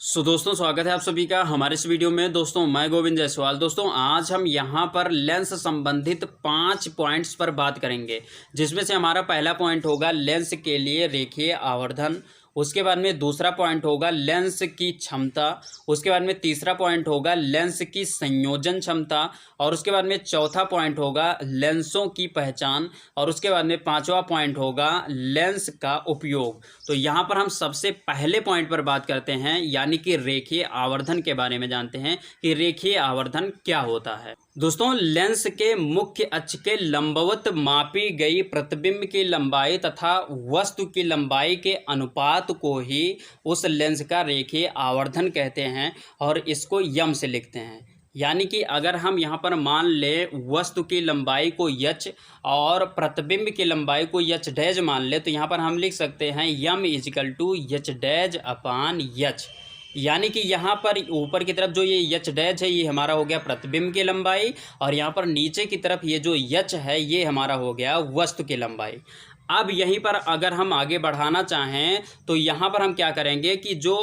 दोस्तों स्वागत है आप सभी का हमारे इस वीडियो में। दोस्तों मैं गोविंद जायसवाल। दोस्तों आज हम यहाँ पर लेंस संबंधित 5 पॉइंट्स पर बात करेंगे, जिसमें से हमारा पहला पॉइंट होगा लेंस के लिए रेखीय आवर्धन। उसके बाद में दूसरा पॉइंट होगा लेंस की क्षमता। उसके बाद में तीसरा पॉइंट होगा लेंस की संयोजन क्षमता। और उसके बाद में चौथा पॉइंट होगा लेंसों की पहचान। और उसके बाद में पांचवा पॉइंट होगा लेंस का उपयोग। तो यहाँ पर हम सबसे पहले पॉइंट पर बात करते हैं, यानी कि रेखीय आवर्धन के बारे में जानते हैं कि रेखीय आवर्धन क्या होता है। दोस्तों लेंस के मुख्य अक्ष के लंबवत मापी गई प्रतिबिंब की लंबाई तथा वस्तु की लंबाई के अनुपात को ही उस लेंस का रेखीय आवर्धन कहते हैं और इसको यम से लिखते हैं। यानी कि अगर हम यहाँ पर मान लें वस्तु की लंबाई को यच और प्रतिबिंब की लंबाई को यच डैज मान ले, तो यहाँ पर हम लिख सकते हैं यम is equal to h dash upon यच। यानी कि यहाँ पर ऊपर की तरफ जो ये यच डैज है ये हमारा हो गया प्रतिबिंब की लंबाई, और यहाँ पर नीचे की तरफ ये जो यच है ये हमारा हो गया वस्तु की लंबाई। अब यहीं पर अगर हम आगे बढ़ाना चाहें तो यहाँ पर हम क्या करेंगे कि जो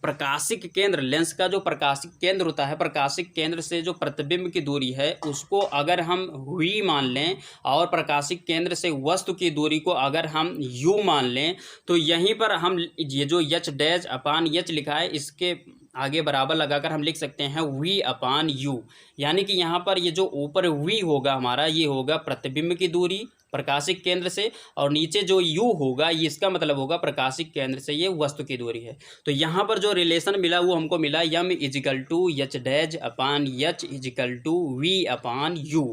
प्रकाशिक केंद्र, लेंस का जो प्रकाशिक केंद्र होता है, प्रकाशिक केंद्र से जो प्रतिबिंब की दूरी है उसको अगर हम v मान लें और प्रकाशिक केंद्र से वस्तु की दूरी को अगर हम u मान लें, तो यहीं पर हम ये जो यच डैश अपान यच लिखा है इसके आगे बराबर लगाकर हम लिख सकते हैं v अपान u। यानी कि यहाँ पर ये जो ऊपर v होगा हमारा ये होगा प्रतिबिंब की दूरी प्रकाशिक केंद्र से, और नीचे जो u होगा ये इसका मतलब होगा प्रकाशिक केंद्र से ये वस्तु की दूरी है। तो यहाँ पर जो रिलेशन मिला वो हमको मिला m is equal to h dash upon h is equal to v upon u।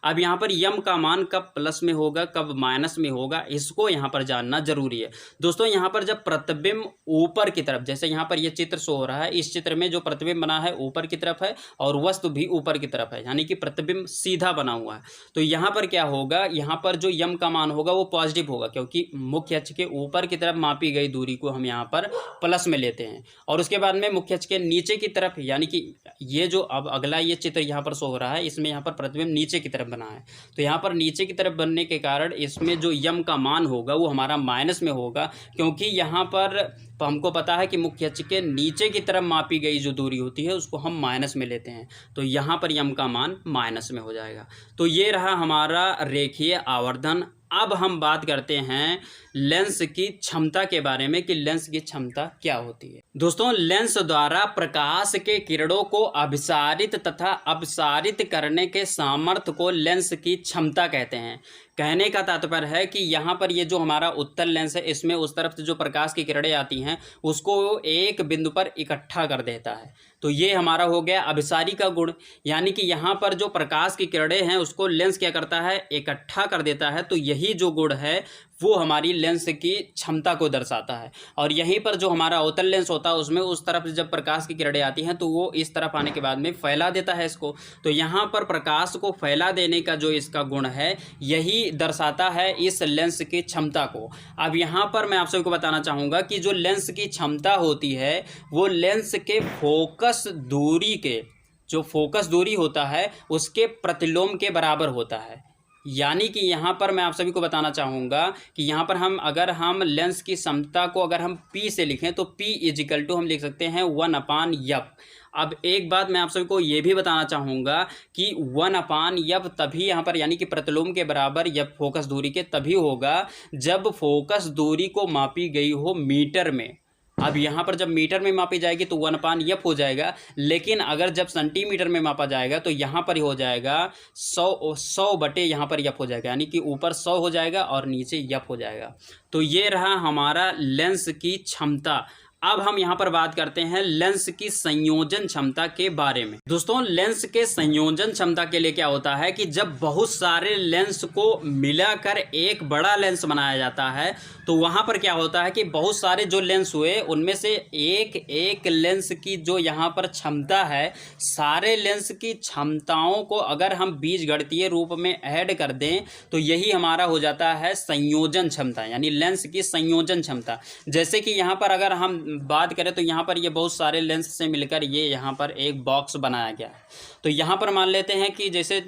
अब यहाँ पर यम का मान कब प्लस में होगा कब माइनस में होगा इसको यहाँ पर जानना जरूरी है। दोस्तों यहाँ पर जब प्रतिबिंब ऊपर की तरफ, जैसे यहाँ पर ये चित्र शो हो रहा है, इस चित्र में जो प्रतिबिंब बना है ऊपर की तरफ है और वस्तु भी ऊपर की तरफ है, यानी कि प्रतिबिंब सीधा बना हुआ है। तो यहाँ पर क्या होगा, यहाँ पर जो यम का मान होगा वो पॉजिटिव होगा, क्योंकि मुख्य अक्ष के ऊपर की तरफ मापी गई दूरी को हम यहाँ पर प्लस में लेते हैं। और उसके बाद में मुख्य अक्ष के नीचे की तरफ, यानी कि ये जो अब अगला ये चित्र यहाँ पर शो हो रहा है इसमें यहाँ पर प्रतिबिंब नीचे की तरफ बना है, तो यहाँ पर नीचे की तरफ बनने के कारण इसमें जो यम का मान होगा वो हमारा माइनस में होगा, क्योंकि यहाँ पर हमको पता है कि मुख्य अक्ष के नीचे की तरफ मापी गई जो दूरी होती है उसको हम माइनस में लेते हैं, तो यहाँ पर यम का मान माइनस में हो जाएगा। तो ये रहा हमारा रेखीय आवर्धन। अब हम बात करते हैं लेंस की क्षमता के बारे में कि लेंस की क्षमता क्या होती है। दोस्तों लेंस द्वारा प्रकाश के किरणों को अभिसारित तथा अपसारित करने के सामर्थ्य को लेंस की क्षमता कहते हैं। कहने का तात्पर्य है कि यहाँ पर ये जो हमारा उत्तल लेंस है इसमें उस तरफ से जो प्रकाश की किरणें आती हैं उसको एक बिंदु पर इकट्ठा कर देता है, तो ये हमारा हो गया अभिसारी का गुण। यानी कि यहाँ पर जो प्रकाश की किरणें हैं उसको लेंस क्या करता है, इकट्ठा कर देता है। तो यही जो गुण है वो हमारी लेंस की क्षमता को दर्शाता है। और यहीं पर जो हमारा अवतल लेंस होता है उसमें उस तरफ जब प्रकाश की किरणें आती हैं तो वो इस तरफ आने के बाद में फैला देता है इसको, तो यहाँ पर प्रकाश को फैला देने का जो इसका गुण है यही दर्शाता है इस लेंस की क्षमता को। अब यहाँ पर मैं आप सभी को बताना चाहूँगा कि जो लेंस की क्षमता होती है वो लेंस के फोकस दूरी के, जो फोकस दूरी होता है उसके प्रतिलोम के बराबर होता है। यानी कि यहाँ पर मैं आप सभी को बताना चाहूँगा कि यहाँ पर हम अगर हम लेंस की क्षमता को अगर हम P से लिखें तो P इजिकल टू हम लिख सकते हैं 1 अपान यप। अब एक बात मैं आप सभी को ये भी बताना चाहूँगा कि 1 अपान यप तभी यहाँ पर, यानी कि प्रतिलोम के बराबर यप फोकस दूरी के तभी होगा जब फोकस दूरी को मापी गई हो मीटर में। अब यहाँ पर जब मीटर में मापी जाएगी तो 1 अपान यप हो जाएगा, लेकिन अगर जब सेंटीमीटर में मापा जाएगा तो यहाँ पर ही हो जाएगा 100 बटे यहाँ पर यप हो जाएगा, यानी कि ऊपर 100 हो जाएगा और नीचे यप हो जाएगा। तो ये रहा हमारा लेंस की क्षमता। अब हम यहाँ पर बात करते हैं लेंस की संयोजन क्षमता के बारे में। दोस्तों लेंस के संयोजन क्षमता के लिए क्या होता है कि जब बहुत सारे लेंस को मिलाकर एक बड़ा लेंस बनाया जाता है तो वहाँ पर क्या होता है कि बहुत सारे जो लेंस हुए उनमें से एक एक लेंस की जो यहाँ पर क्षमता है, सारे लेंस की क्षमताओं को अगर हम बीजगणितीय रूप में ऐड कर दें तो यही हमारा हो जाता है संयोजन क्षमता, यानी लेंस की संयोजन क्षमता। जैसे कि यहाँ पर अगर हम बात करें तो यहाँ पर ये बहुत सारे लेंस से मिलकर ये यहाँ पर एक बॉक्स बनाया गया है। तो यहाँ पर मान लेते हैं कि जैसे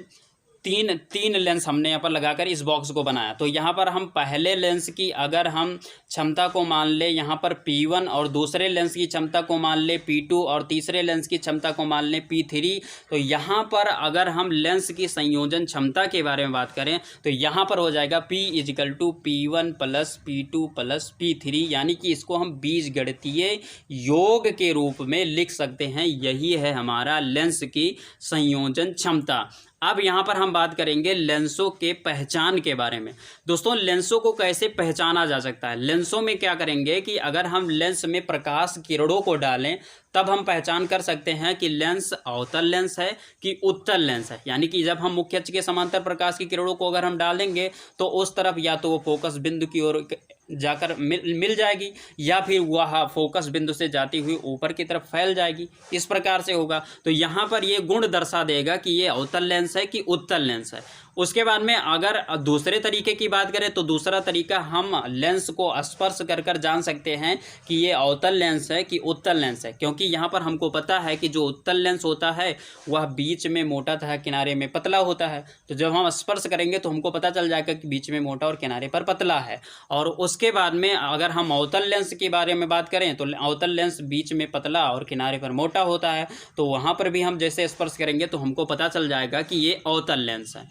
तीन लेंस हमने यहाँ पर लगाकर इस बॉक्स को बनाया। तो यहाँ पर हम पहले लेंस की अगर हम क्षमता को मान ले यहाँ पर P1 और दूसरे लेंस की क्षमता को मान ले P2 और तीसरे लेंस की क्षमता को मान ले P3, तो यहाँ पर अगर हम लेंस की संयोजन क्षमता के बारे में बात करें तो यहाँ पर हो जाएगा P = P1 + P2 + P3, यानी कि इसको हम बीजगणितीय योग के रूप में लिख सकते हैं। यही है हमारा लेंस की संयोजन क्षमता। अब यहाँ पर हम बात करेंगे लेंसों के पहचान के बारे में। दोस्तों, लेंसों को कैसे पहचाना जा सकता है? लेंसों में क्या करेंगे कि अगर हम लेंस में प्रकाश किरणों को डालें तब हम पहचान कर सकते हैं कि लेंस अवतल लेंस है कि उत्तल लेंस है। यानी कि जब हम मुख्य अक्ष के समांतर प्रकाश की किरणों को अगर हम डालेंगे तो उस तरफ या तो वो फोकस बिंदु की ओर जाकर मिल जाएगी या फिर वह फोकस बिंदु से जाती हुई ऊपर की तरफ फैल जाएगी। इस प्रकार से होगा। तो यहाँ पर ये गुण दर्शा देगा कि ये अवतल लेंस है कि उत्तल लेंस है। उसके बाद में अगर दूसरे तरीके की बात करें तो दूसरा तरीका, हम लेंस को स्पर्श कर जान सकते हैं कि ये अवतल लेंस है कि उत्तल लेंस है, क्योंकि यहाँ पर हमको पता है कि जो उत्तल लेंस होता है वह बीच में मोटा तथा किनारे में पतला होता है। तो जब हम स्पर्श करेंगे तो हमको पता चल जाएगा कि बीच में मोटा और किनारे पर पतला है। और उसके बाद में अगर हम अवतल लेंस के बारे में बात करें तो अवतल लेंस बीच में पतला और किनारे पर मोटा होता है। तो वहाँ पर भी हम जैसे स्पर्श करेंगे तो हमको पता चल जाएगा कि ये अवतल लेंस है।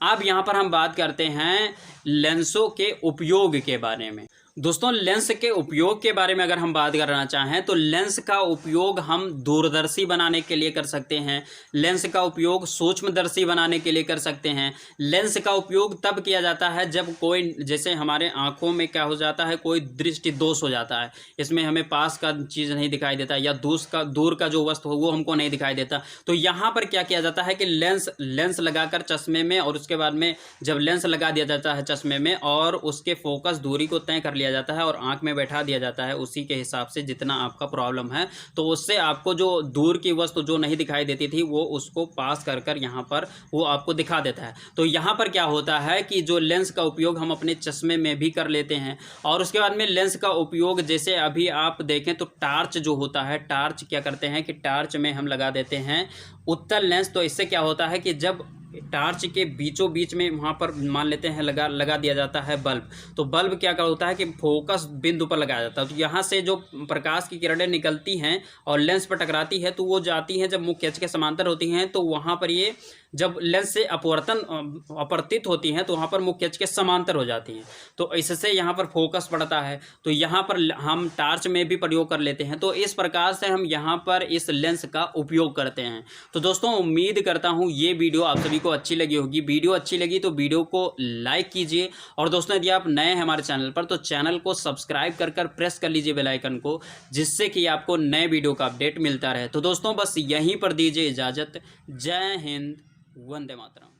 अब यहाँ पर हम बात करते हैं लेंसों के उपयोग के बारे में। दोस्तों, लेंस के उपयोग के बारे में अगर हम बात करना चाहें तो लेंस का उपयोग हम दूरदर्शी बनाने के लिए कर सकते हैं। लेंस का उपयोग सूक्ष्मदर्शी बनाने के लिए कर सकते हैं। लेंस का उपयोग तब किया जाता है जब कोई, जैसे हमारे आंखों में क्या हो जाता है, कोई दृष्टि दोष हो जाता है, इसमें हमें पास का चीज़ नहीं दिखाई देता या दूर का जो वस्तु हो वो हमको नहीं दिखाई देता। तो यहाँ पर क्या किया जाता है कि लेंस लगाकर चश्मे में, और उसके बाद में जब लेंस लगा दिया जाता है चश्मे में और उसके फोकस दूरी को तय कर लिया जाता है और आंख में बैठा दिया जाता है उसी के हिसाब से जितना आपका प्रॉब्लम है, तो उससे आपको जो दूर की वस्तु जो नहीं दिखाई देती थी वो उसको पास कर यहाँ पर वो आपको दिखा देता है। तो यहाँ पर क्या होता है कि जो लेंस का उपयोग हम अपने चश्मे में भी कर लेते हैं। और उसके बाद में लेंस का उपयोग, जैसे अभी आप देखें तो टार्च जो होता है, टार्च क्या करते हैं कि टार्च में हम लगा देते हैं उत्तल लेंस। तो इससे क्या होता है कि जब टार्च के बीचों बीच में वहाँ पर मान लेते हैं लगा दिया जाता है बल्ब, तो बल्ब क्या होता है कि फोकस बिंदु पर लगाया जाता है। तो यहाँ से जो प्रकाश की किरणें निकलती हैं और लेंस पर टकराती है तो वो जाती हैं, जब मुख्य अक्ष के समांतर होती हैं तो वहाँ पर ये जब लेंस से अपवर्तित होती हैं तो वहाँ पर मुख्य अक्ष के समांतर हो जाती हैं। तो इससे यहाँ पर फोकस पड़ता है। तो यहाँ पर हम टार्च में भी प्रयोग कर लेते हैं। तो इस प्रकार से हम यहाँ पर इस लेंस का उपयोग करते हैं। तो दोस्तों, उम्मीद करता हूँ ये वीडियो आप सभी को अच्छी लगी होगी। वीडियो अच्छी लगी तो वीडियो को लाइक कीजिए, और दोस्तों यदि आप नए हैं हमारे चैनल पर तो चैनल को सब्सक्राइब कर प्रेस कर लीजिए बेल आइकन को, जिससे कि आपको नए वीडियो का अपडेट मिलता रहे। तो दोस्तों, बस यहीं पर दीजिए इजाज़त। जय हिंद, वंदे मातरम।